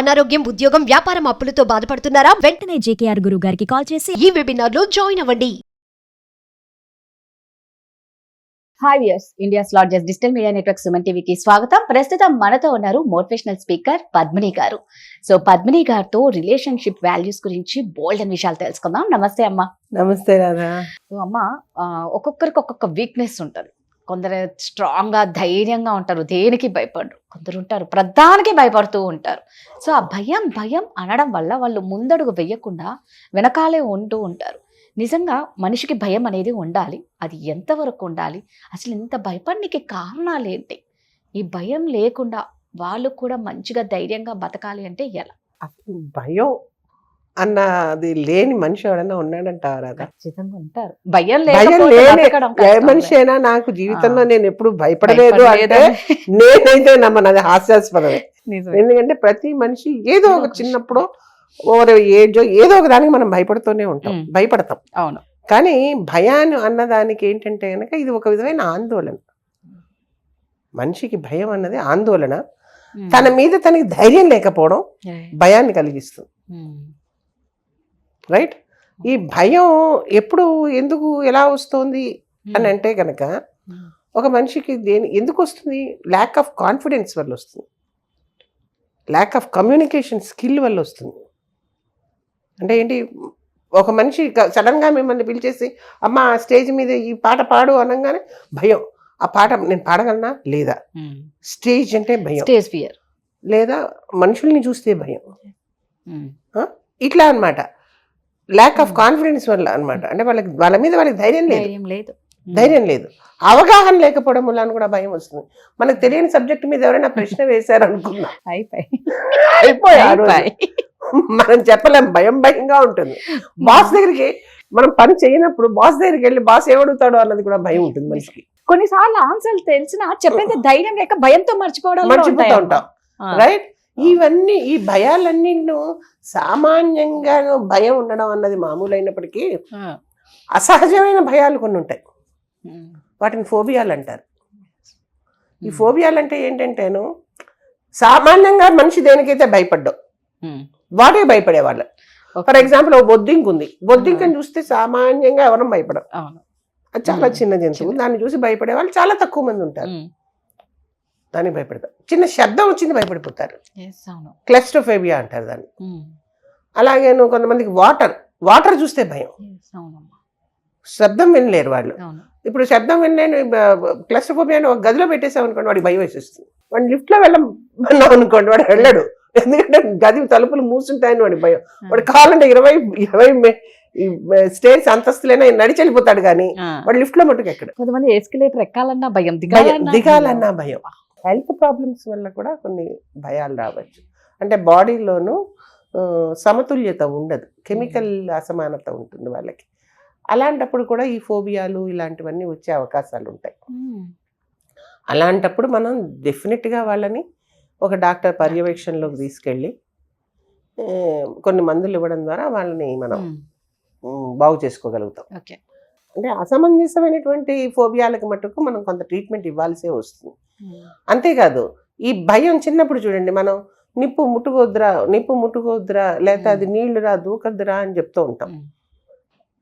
అనారోగ్యం, ఉద్యోగం, వ్యాపారం అప్పులతో బాధపడుతున్నారా? వెంటనే జేకేఆర్ గురువు గారికి కాల్ చేసి ఈ వెబినార్ లో జాయిన్ అవ్వండి. Hi viewers, India's largest digital media network Suman టీవీకి స్వాగతం. ప్రస్తుతం మనతో ఉన్నారు మోటివేషనల్ స్పీకర్ పద్మిని గారు. సో పద్మిని గారితో రిలేషన్షిప్ వాల్యూస్ గురించి బోల్డ్ అని విషయాలు తెలుసుకుందాం. నమస్తే అమ్మా. నమస్తే రాధా. సో అమ్మ, ఒక్కొక్కరికి ఒక్కొక్క వీక్నెస్ ఉంటుంది. కొందరు స్ట్రాంగ్ గా ధైర్యంగా ఉంటారు, దేనికి భయపడరు. కొందరు ఉంటారు ప్రధానికి భయపడుతూ ఉంటారు. సో ఆ భయం భయం అనడం వల్ల వాళ్ళు ముందడుగు వెయ్యకుండా వెనకాలే ఉంటూ ఉంటారు. నిజంగా మనిషికి భయం అనేది ఉండాలి. అది ఎంతవరకు ఉండాలి? అసలు ఇంత భయపడడానికి కారణాలు ఏంటి? ఈ భయం లేకుండా వాళ్ళు కూడా మంచిగా ధైర్యంగా బతకాలి అంటే ఎలా? అసలు భయం అన్నది లేని మనిషి ఎవడన్నా ఉన్నాడంటావా రాధా? ఖచ్చితంగా ఉంటారు. భయం భయం లేకపోతే లేని బతకడం ఏ కష్టం. మనిషి అయినా నాకు జీవితంలో నేను ఎప్పుడు భయపడలేదు భయపడలేదు అంటే నేనైతే నమ్మను. అది హాస్యాస్పదమే. నిజమే. ఎందుకంటే ప్రతి మనిషి ఏదో ఒక చిన్నప్పుడు ఓవర్ ఏజ్ ఏదో ఒక దానికి మనం భయపడుతూనే ఉంటాం, భయపడతాం. అవును. కానీ భయాన్ని అన్నదానికి ఏంటంటే కనుక ఇది ఒక విధమైన ఆందోళన. మనిషికి భయం అన్నది ఆందోళన. తన మీద తనకి ధైర్యం లేకపోవడం భయాన్ని కలిగిస్తుంది. రైట్? ఈ భయం ఎప్పుడు, ఎందుకు, ఎలా వస్తుంది అని అంటే కనుక ఒక మనిషికి ఎందుకు వస్తుంది? ల్యాక్ ఆఫ్ కాన్ఫిడెన్స్ వల్ల వస్తుంది, ల్యాక్ ఆఫ్ కమ్యూనికేషన్ స్కిల్ వల్ల వస్తుంది. అంటే ఏంటి, ఒక మనిషి సడన్గా మిమ్మల్ని పిలిచేసి అమ్మ స్టేజ్ మీద ఈ పాట పాడు అనగానే భయం. ఆ పాట నేను పాడగలనా లేదా? స్టేజ్ అంటే భయం, స్టేజ్ ఫియర్, లేదా మనుషుల్ని చూస్తే భయం. ఇట్లా అన్నమాట. ల్యాక్ ఆఫ్ కాన్ఫిడెన్స్ వల్ల అన్నమాట. అంటే వాళ్ళ మీద వాళ్ళకి ధైర్యం లేదు, అవగాహన లేకపోవడం వల్ల కూడా భయం వస్తుంది. మనకు తెలియని సబ్జెక్ట్ మీద ఎవరైనా ప్రశ్న వేశారు అనుకున్నా అయిపోయారు, మనం చెప్పలేం, భయంగా ఉంటుంది. బాస్ దగ్గరికి మనం పని చేయనప్పుడు బాస్ దగ్గరికి వెళ్ళి బాస్ ఏమడుగుతాడో అన్నది కూడా భయం ఉంటుంది మనిషికి. కొన్నిసార్లు ఆన్సర్లు తెలిసినా చెప్పేది ధైర్యం లేక భయంతో మర్చిపోతూ ఉంటాం. రైట్? ఇవన్నీ, ఈ భయాలన్నీ సామాన్యంగా భయం ఉండడం అన్నది మామూలు అయినప్పటికీ అసహజమైన భయాలు కొన్ని ఉంటాయి. వాటిని ఫోబియాలు అంటారు. ఈ ఫోబియాలు అంటే ఏంటంటేను, సామాన్యంగా మనిషి దేనికైతే భయపడ్డావు వాటికి భయపడేవాళ్ళు. ఫర్ ఎగ్జాంపుల్ ఓ బొద్దింక ఉంది, బొద్దింకని చూస్తే సామాన్యంగా ఎవరం భయపడరు. అది చాలా చిన్న జంతువు, దాన్ని చూసి భయపడే వాళ్ళు చాలా తక్కువ మంది ఉంటారు. దానికి భయపడతారు. చిన్న శబ్దం వచ్చింది భయపడిపోతారు, క్లస్ట్రోఫోబియా అంటారు దాన్ని. అలాగే కొంతమందికి వాటర్ చూస్తే భయం, శబ్దం వినలేరు వాళ్ళు. ఇప్పుడు శబ్దం వినలేని క్లస్ట్రోఫోబియా ఒక గదిలో పెట్టేసాం అనుకోండి, వాడికి భయం వేసేస్తుంది. వాడు లిఫ్ట్ లో వెళ్ళమన్నాం అనుకోండి, వాడు వెళ్ళాడు. ఎందుకంటే గది తలుపులు మూసుంటాయని వాడి భయం. వాడు కావాలంటే 20 స్టేజ్ అంతస్తులైనా నడిచి వెళ్ళిపోతాడు, కానీ వాడు లిఫ్ట్ లో మట్టుకు ఎక్కడ. కొంతమంది ఎస్కలేటర్ ఎక్కాలన్నా భయం, దిగాలన్నా భయం. హెల్త్ ప్రాబ్లమ్స్ వల్ల కూడా కొన్ని భయాలు రావచ్చు. అంటే బాడీలోనూ సమతుల్యత ఉండదు, కెమికల్ అసమానత ఉంటుంది వాళ్ళకి. అలాంటప్పుడు కూడా ఈ ఫోబియాలు ఇలాంటివన్నీ వచ్చే అవకాశాలు ఉంటాయి. అలాంటప్పుడు మనం డెఫినెట్గా వాళ్ళని ఒక డాక్టర్ పర్యవేక్షణలోకి తీసుకెళ్ళి కొన్ని మందులు ఇవ్వడం ద్వారా వాళ్ళని మనం బాగు చేసుకోగలుగుతాం. అంటే అసమంజసమైనటువంటి ఫోబియాలకు మటుకు మనం కొంత ట్రీట్మెంట్ ఇవ్వాల్సే వస్తుంది. అంతేకాదు, ఈ భయం చిన్నప్పుడు చూడండి, మనం నిప్పు ముట్టుకోద్దురా లేదా అది నీళ్లురా దూకద్దురా అని చెప్తూ ఉంటాం.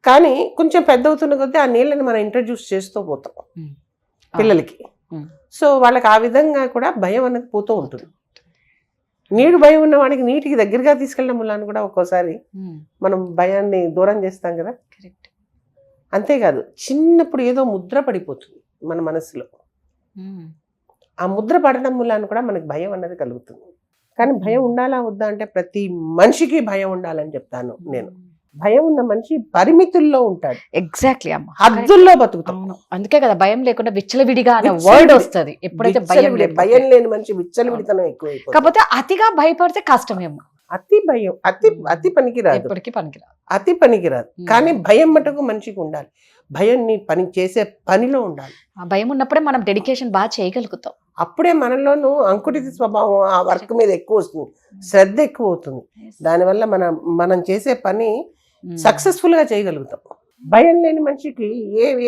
కానీ కొంచెం పెద్ద అవుతున్న కొద్దీ ఆ నీళ్ళని మనం ఇంట్రడ్యూస్ చేస్తూ పోతాం పిల్లలకి. సో వాళ్ళకి ఆ విధంగా కూడా భయం అనేది పోతూ ఉంటుంది. నీడు భయం ఉన్న వాడికి నీటికి దగ్గరగా తీసుకెళ్ళడం వల్ల కూడా ఒక్కోసారి మనం భయాన్ని దూరం చేస్తాం కదా. అంతేకాదు, చిన్నప్పుడు ఏదో ముద్ర పడిపోతుంది మన మనసులో. ఆ ముద్ర పడడం వల్ల కూడా మనకి భయం అన్నది కలుగుతుంది. కానీ భయం ఉండాలా వద్దా అంటే ప్రతి మనిషికి భయం ఉండాలని చెప్తాను నేను. భయం ఉన్న మనిషి పరిమితుల్లో ఉంటాడు. ఎగ్జాక్ట్లీ అమ్మ, హద్దుల్లో బతుకుతాం. అందుకే కదా భయం లేకుండా విచ్చలవిడిగా అనే వర్డ్ వస్తుంది. ఎప్పుడైతే భయం లేని మనిషి విచ్చలవిడితనం ఎక్కువ. కాకపోతే అతిగా భయపడితే కష్టమేమో. అతి భయం అతి పనికిరాదు, ఎప్పటికీ పనికిరాదు, అతి పనికిరాదు. కానీ భయం మటుకు మనిషికి ఉండాలి. భయం నీ పని చేసే పనిలో ఉండాలి. ఆ భయం ఉన్నప్పుడే మనం డెడికేషన్ బాగా చేయగలుగుతాం. అప్పుడే మనలోనూ అంకుటిత స్వభావం ఆ వర్క్ మీద ఎక్కువ వస్తుంది, శ్రద్ధ ఎక్కువ అవుతుంది. దానివల్ల మనం చేసే పని సక్సెస్ఫుల్ గా చేయగలుగుతాం. భయం లేని మనిషికి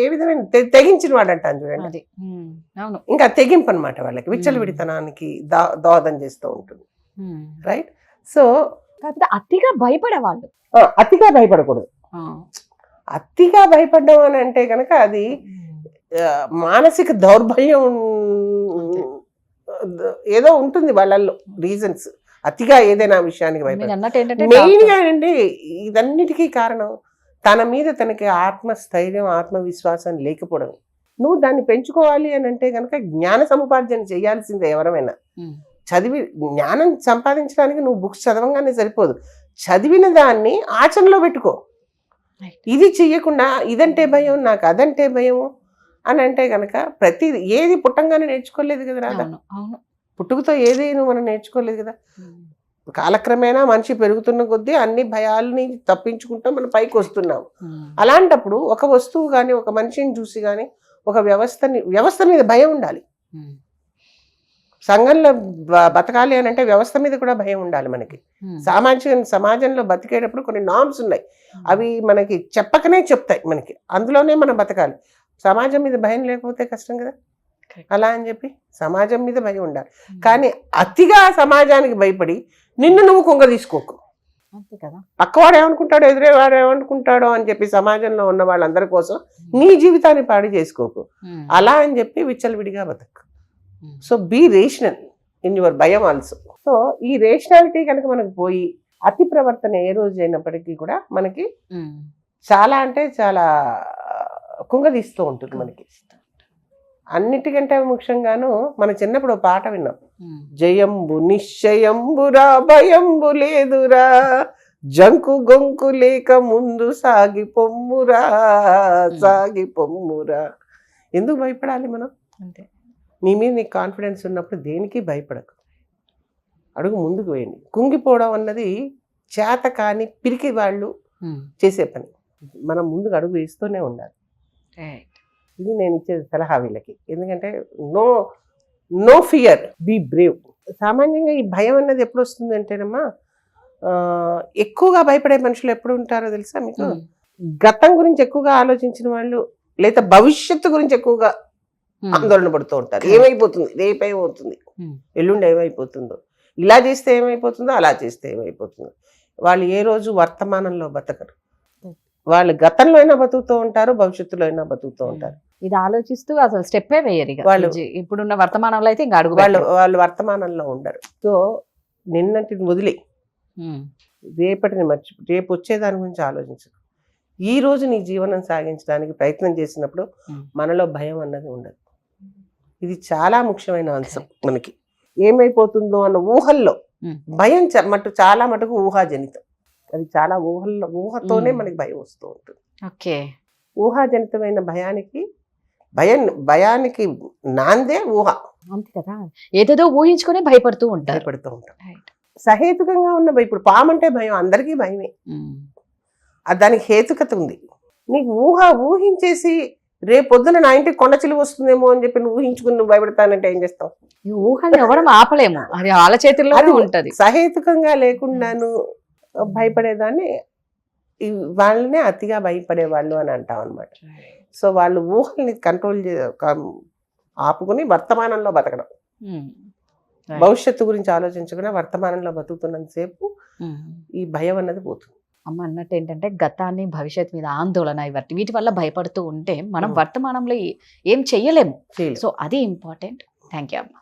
ఏ విధమైన తెగించిన వాడు అంటాను చూడండి, ఇంకా తెగింపు అనమాట వాళ్ళకి. విచ్చలవిడితనానికి దోహదం చేస్తూ ఉంటుంది. రైట్? సో కాకపోతే అతిగా భయపడేవాళ్ళు. అతిగా భయపడకూడదు. అతిగా భయపడడం అని అంటే కనుక అది మానసిక దౌర్బల్యం ఏదో ఉంటుంది వాళ్ళల్లో రీజన్స్. అతిగా ఏదైనా విషయానికి మీరు భయపడ అన్నట్టు ఏంటంటే మెయిన్ గా అండి ఇదన్నిటికీ కారణం తన మీద తనకి ఆత్మస్థైర్యం ఆత్మవిశ్వాసం లేకపోవడం. నువ్వు దాన్ని పెంచుకోవాలి అని అంటే కనుక జ్ఞాన సముపార్జన చేయాల్సిందే. ఎవరైనా చదివి జ్ఞానం సంపాదించడానికి నువ్వు బుక్స్ చదవంగానే సరిపోదు, చదివిన దాన్ని ఆచరణలో పెట్టుకో. ఇది చెయ్యకుండా ఇదంటే భయం నాకు అదంటే భయం అని అంటే కనుక ప్రతి ఏది పుట్టంగానే నేర్చుకోలేదు కదా రాదా. అవును, అవును. పుట్టుకతో ఏది నువ్వు మనం నేర్చుకోలేదు కదా. కాలక్రమేణా మనిషి పెరుగుతున్న కొద్దీ అన్ని భయాలని తప్పించుకుంటూ మనం పైకి వస్తున్నాం. అలాంటప్పుడు ఒక వస్తువు కానీ ఒక మనిషిని చూసి కానీ ఒక వ్యవస్థ మీద భయం ఉండాలి. సంఘంలో బతకాలి అని అంటే వ్యవస్థ మీద కూడా భయం ఉండాలి మనకి. సమాజంలో బతికేటప్పుడు కొన్ని నార్మ్స్ ఉన్నాయి, అవి మనకి చెప్పకనే చెప్తాయి మనకి, అందులోనే మనం బతకాలి. సమాజం మీద భయం లేకపోతే కష్టం కదా. అలా అని చెప్పి సమాజం మీద భయం ఉండాలి, కానీ అతిగా సమాజానికి భయపడి నిన్ను నువ్వు కుంగ తీసుకోకు. అంతే కదా. పక్కవాడు ఏమనుకుంటాడో ఎదురేవాడు ఏమనుకుంటాడో అని చెప్పి సమాజంలో ఉన్న వాళ్ళందరి కోసం నీ జీవితాన్ని పాడు చేసుకోకు. అలా అని చెప్పి విచ్చలవిడిగా బతకు. So be rational in your భయం ఆల్సో. సో ఈ రేషనాలిటీ కనుక మనకు పోయి అతి ప్రవర్తన ఏ రోజు అయినప్పటికీ కూడా మనకి చాలా అంటే చాలా కుంగదీస్తూ ఉంటుంది మనకి. అన్నిటికంటే ముఖ్యంగాను మన చిన్నప్పుడు పాట విన్నాం, జయంబు నిశ్చయంబురా భయంబు లేదురా జంకు గొంకు లేక ముందు సాగి పొమ్మురా సాగి పొమ్మురా. ఎందుకు భయపడాలి మనం? అంతే. నీ మీద నీకు కాన్ఫిడెన్స్ ఉన్నప్పుడు దేనికి భయపడకు, అడుగు ముందుకు వేయండి. కుంగిపోవడం అన్నది చేత కాని పిరికి వాళ్ళు చేసే పని. మనం ముందుకు అడుగు వేస్తూనే ఉండాలి. ఇది నేను ఇచ్చే సలహా వీళ్ళకి. ఎందుకంటే నో ఫియర్, బీ బ్రేవ్. సామాన్యంగా ఈ భయం అన్నది ఎప్పుడు వస్తుంది అంటేనమ్మా, ఎక్కువగా భయపడే మనుషులు ఎప్పుడు ఉంటారో తెలుసా మీకు? గతం గురించి ఎక్కువగా ఆలోచించిన వాళ్ళు, లేదా భవిష్యత్తు గురించి ఎక్కువగా ఆందోళన పడుతూ ఉంటారు. ఏమైపోతుంది, రేపు ఏమవుతుంది, ఎల్లుండి ఏమైపోతుందో, ఇలా చేస్తే ఏమైపోతుందో, అలా చేస్తే ఏమైపోతుందో. వాళ్ళు ఏ రోజు వర్తమానంలో బతకరు. వాళ్ళు గతంలో అయినా బతుకుతూ ఉంటారు, భవిష్యత్తులో అయినా బతుకుతూ ఉంటారు. ఇది ఆలోచిస్తూ అసలు స్టెప్పే వేయరు వాళ్ళు. ఇప్పుడున్న వర్తమానంలో అయితే ఇంకా అడుగు వాళ్ళు వర్తమానంలో ఉండరు. సో నిన్నటిని వదిలే రేపటిని రేపు వచ్చేదాని గురించి ఆలోచించరు. ఈ రోజు నీ జీవనం సాగించడానికి ప్రయత్నం చేసినప్పుడు మనలో భయం అన్నది ఉండదు. ఇది చాలా ముఖ్యమైన అంశం మనకి. ఏమైపోతుందో అన్న ఊహల్లో భయం చాలా మటుకు ఊహాజనితం. అది చాలా ఊహతోనే మనకి భయం వస్తూ ఉంటుంది. ఓకే. ఊహాజనితమైన భయానికి నాందే ఊహ. అంతే కదా. ఏదేదో ఊహించుకునే భయపడుతూ ఉంటాం. సహేతుకంగా ఉన్న భయం. ఇప్పుడు పాము అంటే భయం, అందరికీ భయమే. దానికి హేతుకత ఉంది. నీకు ఊహించేసి రేపొద్దున నా ఇంటికి కొండ చిలువ వస్తుందేమో అని చెప్పి నువ్వు ఊహించుకుని నువ్వు భయపడతానంటే ఏం చేస్తావు? ఈ ఊహని ఎవడం ఆపలేము, అది వాళ్ళ చేతుల్లోనే ఉంటది. సహేతుకంగా లేకుండాను భయపడేదాన్ని వాళ్ళనే అతిగా భయపడే వాళ్ళు అని అంటాం అనమాట. సో వాళ్ళు ఊహల్ని కంట్రోల్ ఆపుకుని వర్తమానంలో బతకడం, భవిష్యత్తు గురించి ఆలోచించకుండా వర్తమానంలో బతుకుతున్నంతసేపు ఈ భయం అన్నది పోతుంది. అమ్మ అన్నట్టు ఏంటంటే గతాన్ని భవిష్యత్తు మీద ఆందోళన వీటి వల్ల భయపడుతూ ఉంటే మనం వర్తమానంలో ఏం చెయ్యలేము. సో అది ఇంపార్టెంట్. థ్యాంక్ యూ అమ్మ.